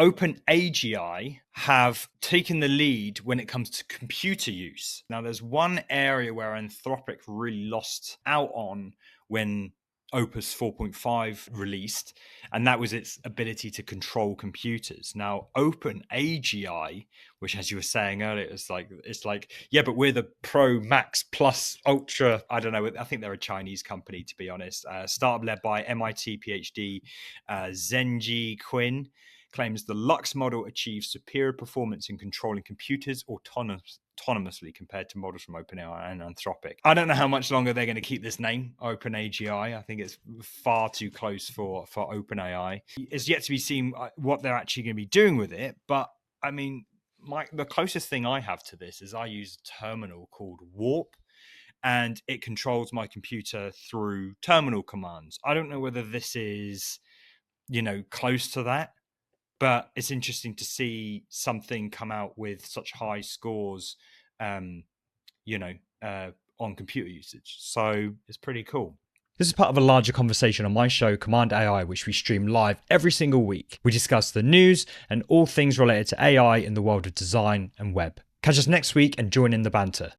Open AGI have taken the lead when it comes to computer use. Now, there's one area where Anthropic really lost out on when Opus 4.5 released, and that was its ability to control computers. Now, Open AGI, which, as you were saying earlier, it's like, yeah, but we're the Pro Max Plus Ultra. I don't know. I think they're a Chinese company, to be honest. Startup led by MIT PhD Zenji Quinn claims the Lux model achieves superior performance in controlling computers autonomously compared to models from OpenAI and Anthropic. I don't know how much longer they're going to keep this name, OpenAGI. I think it's far too close for OpenAI. It's yet to be seen what they're actually going to be doing with it. But I mean, the closest thing I have to this is I use a terminal called Warp, and it controls my computer through terminal commands. I don't know whether this is, close to that. But it's interesting to see something come out with such high scores, on computer usage. So it's pretty cool. This is part of a larger conversation on my show, Command AI, which we stream live every single week. We discuss the news and all things related to AI in the world of design and web. Catch us next week and join in the banter.